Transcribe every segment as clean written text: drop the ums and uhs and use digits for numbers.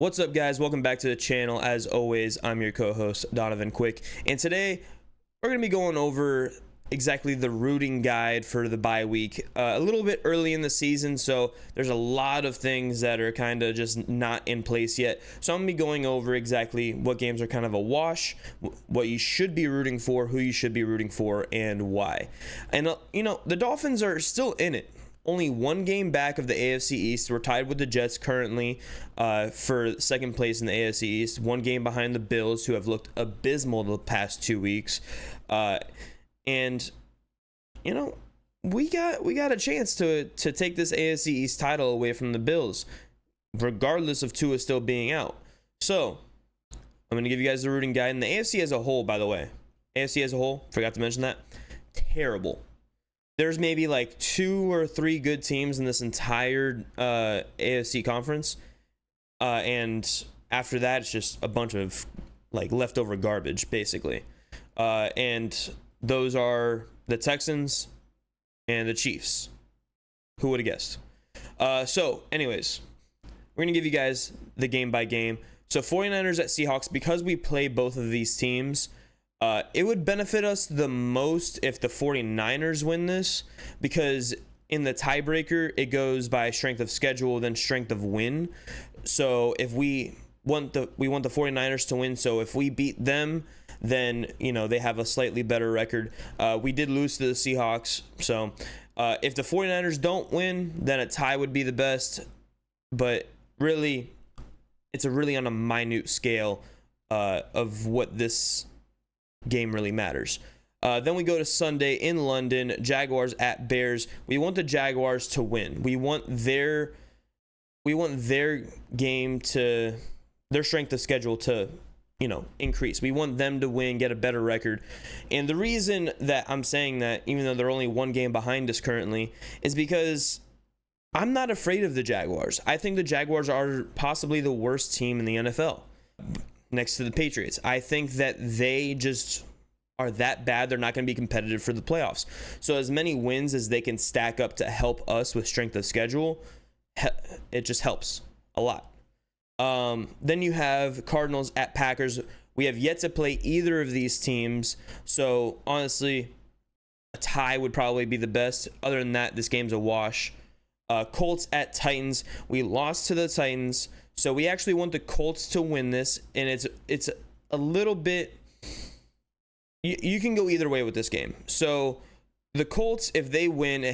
What's up, guys? Welcome back to the channel. As always, I'm your co-host Donovan Quick, and today we're going to be going over exactly the rooting guide for the bye week. A little bit early in the season, so there's a lot of things that are kind of just not in place yet. So I'm going to be going over exactly what games are kind of a wash, what you should be rooting for, who you should be rooting for, and why. And the Dolphins are still in it. Only one game back of the AFC East. We're tied with the Jets currently for second place in the AFC East. One game behind the Bills, who have looked abysmal the past 2 weeks. And we got a chance to take this AFC East title away from the Bills, regardless of Tua still being out. So I'm going to give you guys the rooting guide. And the AFC as a whole, by the way, AFC as a whole, forgot to mention that, terrible. There's maybe like 2 or 3 good teams in this entire AFC conference. And after that, it's just a bunch of like leftover garbage, basically. And those are the Texans and the Chiefs. Who would have guessed? So anyways, we're going to give you guys the game by game. So 49ers at Seahawks, because we play both of these teams, it would benefit us the most if the 49ers win this, because in the tiebreaker, it goes by strength of schedule, then strength of win. So if we want the 49ers to win, so if we beat them, then, they have a slightly better record. We did lose to the Seahawks. So if the 49ers don't win, then a tie would be the best. But really, it's really on a minute scale of what this game really matters. Then we go to Sunday in London, Jaguars at Bears. We want the Jaguars to win. We want their game to, their strength of schedule to, increase. We want them to win, get a better record. And the reason that I'm saying that, even though they're only one game behind us currently, is because I'm not afraid of the Jaguars. I think the Jaguars are possibly the worst team in the NFL, next to the Patriots. I think that they just are that bad, they're not going to be competitive for the playoffs. So as many wins as they can stack up to help us with strength of schedule, it just helps a lot. Then you have Cardinals at Packers. We have yet to play either of these teams, so honestly, a tie would probably be the best. Other than that, this game's a wash. Colts at Titans. We lost to the Titans, so we actually want the Colts to win this, and it's a little bit, you can go either way with this game. So the Colts, if they win,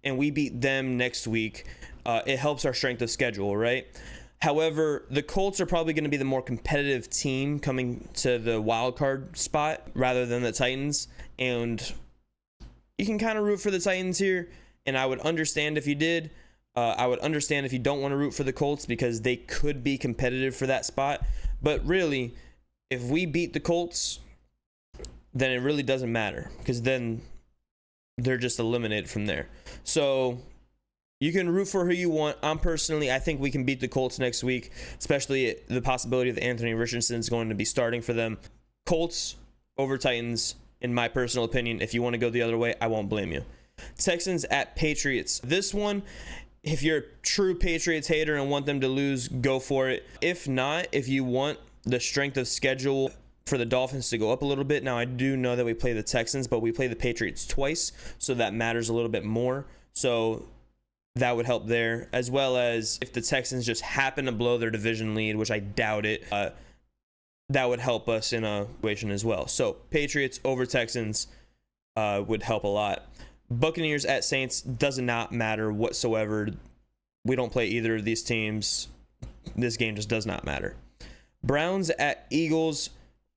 and we beat them next week, it helps our strength of schedule, right? However, the Colts are probably going to be the more competitive team coming to the wild card spot rather than the Titans, and you can kind of root for the Titans here, and I would understand if you did. I would understand if you don't want to root for the Colts, because they could be competitive for that spot. But really, if we beat the Colts, then it really doesn't matter, because then they're just eliminated from there. So you can root for who you want. I think we can beat the Colts next week, especially the possibility that Anthony Richardson is going to be starting for them. Colts over Titans, in my personal opinion. If you want to go the other way, I won't blame you. Texans at Patriots. This one, if you're a true Patriots hater and want them to lose, go for it. If not, if you want the strength of schedule for the Dolphins to go up a little bit. Now, I do know that we play the Texans, but we play the Patriots twice, so that matters a little bit more. So that would help there, as well as if the Texans just happen to blow their division lead, which I doubt it, that would help us in a situation as well. So Patriots over Texans would help a lot. Buccaneers at Saints does not matter whatsoever. We don't play either of these teams. This game just does not matter. Browns at Eagles.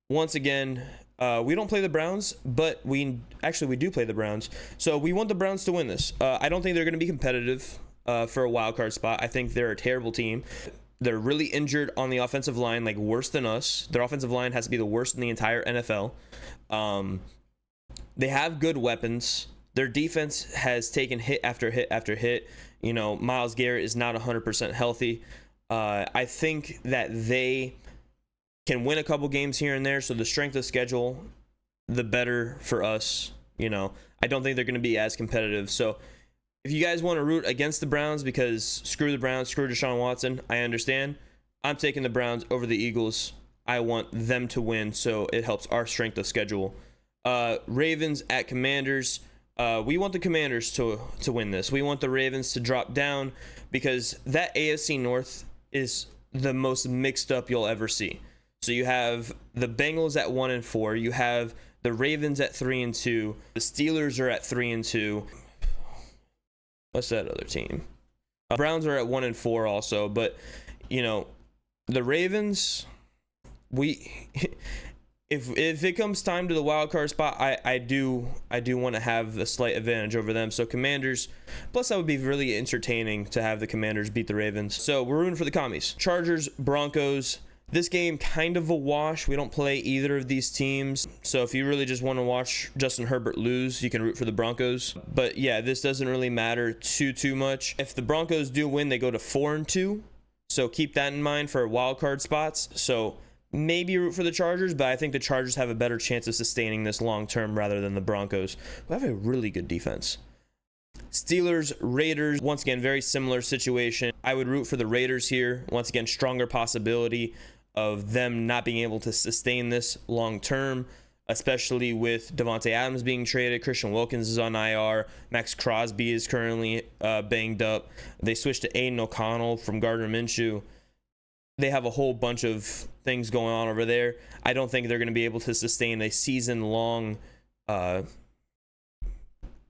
Once again, we don't play the Browns, but we do play the Browns. So we want the Browns to win this. I don't think they're going to be competitive for a wild card spot. I think they're a terrible team. They're really injured on the offensive line, like worse than us. Their offensive line has to be the worst in the entire NFL. They have good weapons. Their defense has taken hit after hit after hit. Myles Garrett is not 100% healthy. I think that they can win a couple games here and there, so the strength of schedule, the better for us. I don't think they're going to be as competitive. So if you guys want to root against the Browns because screw the Browns, screw Deshaun Watson, I understand. I'm taking the Browns over the Eagles. I want them to win, so it helps our strength of schedule. Ravens at Commanders. We want the Commanders to win this. We want the Ravens to drop down because that AFC North is the most mixed up you'll ever see. So you have the Bengals at 1-4. You have the Ravens at 3-2. The Steelers are at 3-2. What's that other team? Browns are at 1-4 also. But the Ravens, if it comes time to the wild card spot, I do want to have a slight advantage over them. So Commanders, plus that would be really entertaining to have the Commanders beat the Ravens. So we're rooting for the Commies. Chargers, Broncos. This game kind of a wash. We don't play either of these teams. So if you really just want to watch Justin Herbert lose, you can root for the Broncos. But yeah, this doesn't really matter too much. If the Broncos do win, they go to 4-2. So keep that in mind for wild card spots. So maybe root for the Chargers, but I think the Chargers have a better chance of sustaining this long term rather than the Broncos, who have a really good defense. Steelers, Raiders, once again, very similar situation. I would root for the Raiders here. Once again, stronger possibility of them not being able to sustain this long term, especially with Devontae Adams being traded. Christian Wilkins is on IR. Max Crosby is currently banged up. They switched to Aiden O'Connell from Gardner Minshew. They have a whole bunch of things going on over there. I don't think they're going to be able to sustain a season-long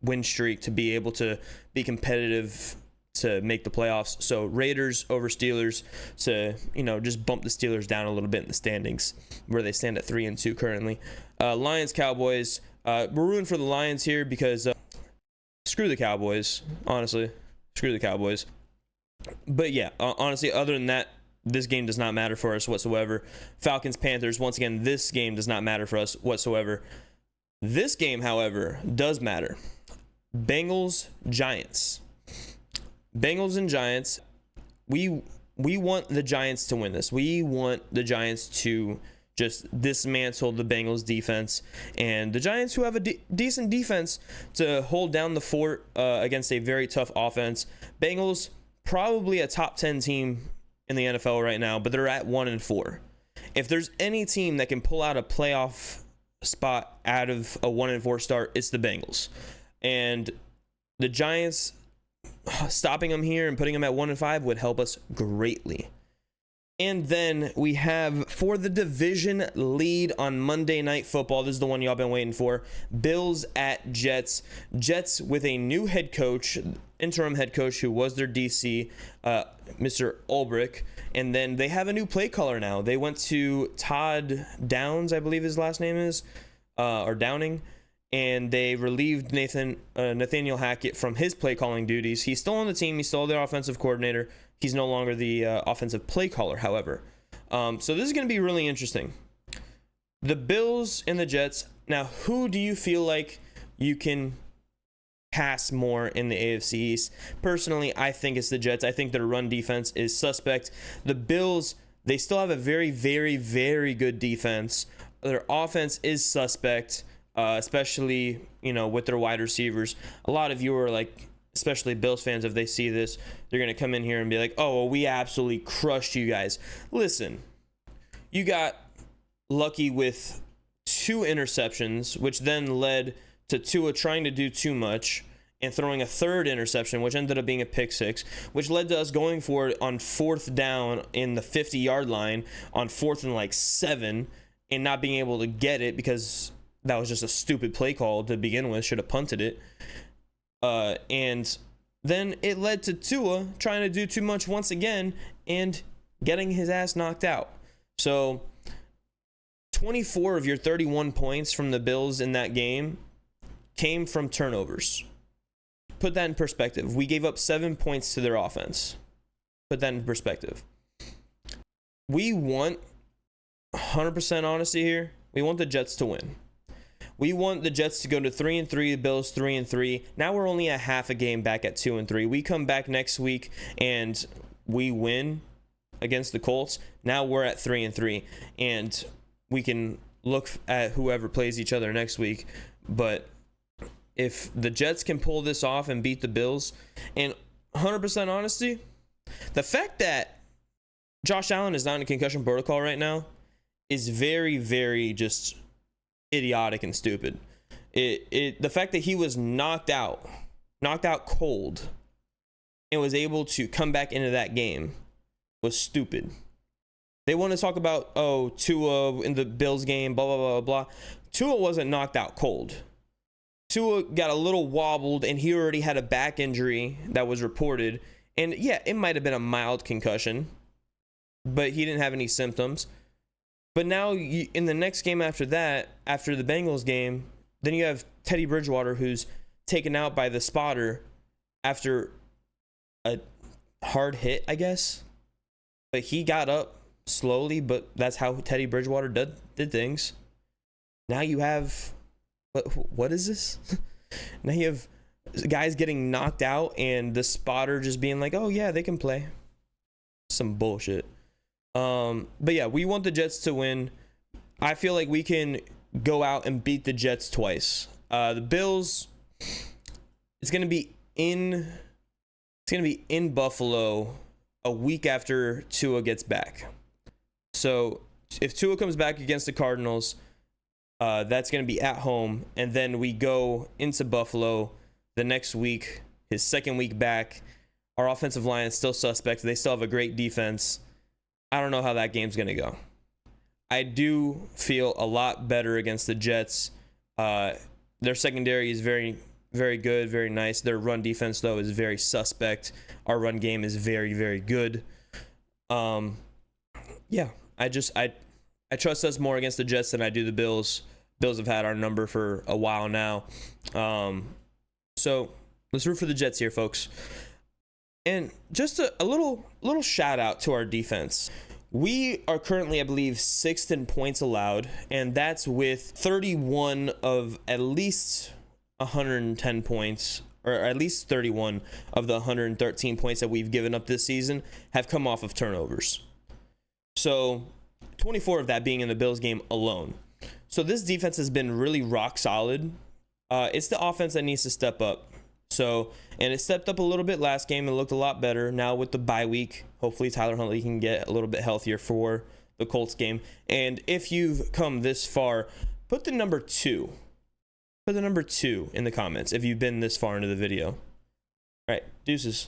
win streak to be able to be competitive to make the playoffs. So Raiders over Steelers to, just bump the Steelers down a little bit in the standings where they stand at 3-2 currently. Lions, Cowboys. We're rooting for the Lions here because screw the Cowboys, honestly. Screw the Cowboys. But yeah, honestly, other than that, this game does not matter for us whatsoever. Falcons, Panthers. Once again, this game does not matter for us whatsoever. This game, however, does matter. Bengals, Giants. Bengals and Giants. We want the Giants to win this. We want the Giants to just dismantle the Bengals defense, and the Giants, who have a decent defense, to hold down the fort against a very tough offense. Bengals, probably a top 10 team in the NFL right now, but they're at 1-4. If there's any team that can pull out a playoff spot out of a 1-4 start, it's the Bengals. And the Giants, stopping them here and putting them at 1-5 would help us greatly. And then we have, for the division lead on Monday Night Football, this is the one y'all been waiting for, Bills at Jets. Jets with a new head coach, interim head coach who was their DC, Mr. Ulbrich. And then they have a new play caller now. They went to Todd Downs, I believe his last name is, or Downing. And they relieved Nathaniel Hackett from his play calling duties. He's still on the team. He's still the offensive coordinator. He's no longer the offensive play caller, however. So this is going to be really interesting. The Bills and the Jets. Now, who do you feel like you can pass more in the AFC East? Personally, I think it's the Jets. I think their run defense is suspect. The Bills, they still have a very, very, very good defense. Their offense is suspect. Especially, with their wide receivers. A lot of you are like, especially Bills fans, if they see this, they're going to come in here and be like, oh, well, we absolutely crushed you guys. Listen, you got lucky with 2 interceptions, which then led to Tua trying to do too much and throwing a 3rd interception, which ended up being a pick 6, which led to us going for it on 4th down in the 50-yard line on 4th and 7 and not being able to get it because that was just a stupid play call to begin with. Should have punted it. And then it led to Tua trying to do too much once again and getting his ass knocked out. So 24 of your 31 points from the Bills in that game came from turnovers. Put that in perspective. We gave up 7 points to their offense. Put that in perspective. We want 100% honesty here. We want the Jets to win. We want the Jets to go to 3-3, the Bills 3-3. Now we're only a half a game back at 2-3. We come back next week and we win against the Colts. Now we're at 3-3, and we can look at whoever plays each other next week. But if the Jets can pull this off and beat the Bills, and 100% honesty, the fact that Josh Allen is not in a concussion protocol right now is very, very just idiotic and stupid. The fact that he was knocked out cold and was able to come back into that game was stupid. They want to talk about, oh, Tua in the Bills game, blah, blah, blah, blah. Tua wasn't knocked out cold. Tua got a little wobbled, and he already had a back injury that was reported. And yeah, it might have been a mild concussion, but he didn't have any symptoms. But now in the next game after that, after the Bengals game, then you have Teddy Bridgewater, who's taken out by the spotter after a hard hit, I guess. But he got up slowly, but that's how Teddy Bridgewater did things. Now you have, what is this? Now you have guys getting knocked out and the spotter just being like, oh yeah, they can play. Some bullshit. But yeah, we want the Jets to win. I feel like we can go out and beat the Jets twice. The Bills, it's gonna be in Buffalo a week after Tua gets back. So if Tua comes back against the Cardinals, that's going to be at home. And then we go into Buffalo the next week, his second week back. Our offensive line is still suspect. They still have a great defense. I don't know how that game's going to go. I do feel a lot better against the Jets. Their secondary is very, very good, very nice. Their run defense, though, is very suspect. Our run game is very, very good. Yeah, I trust us more against the Jets than I do the Bills. Bills have had our number for a while now. So let's root for the Jets here, folks. And just a little shout out to our defense. We are currently, I believe, 6th in points allowed, and that's with 31 of at least 110 points, or at least 31 of the 113 points that we've given up this season have come off of turnovers. So 24 of that being in the Bills game alone. So this defense has been really rock solid. It's the offense that needs to step up. So, and it stepped up a little bit last game and looked a lot better. Now with the bye week, hopefully Tyler Huntley can get a little bit healthier for the Colts game. And if you've come this far, put the number 2. Put the number 2 in the comments if you've been this far into the video. All right, deuces.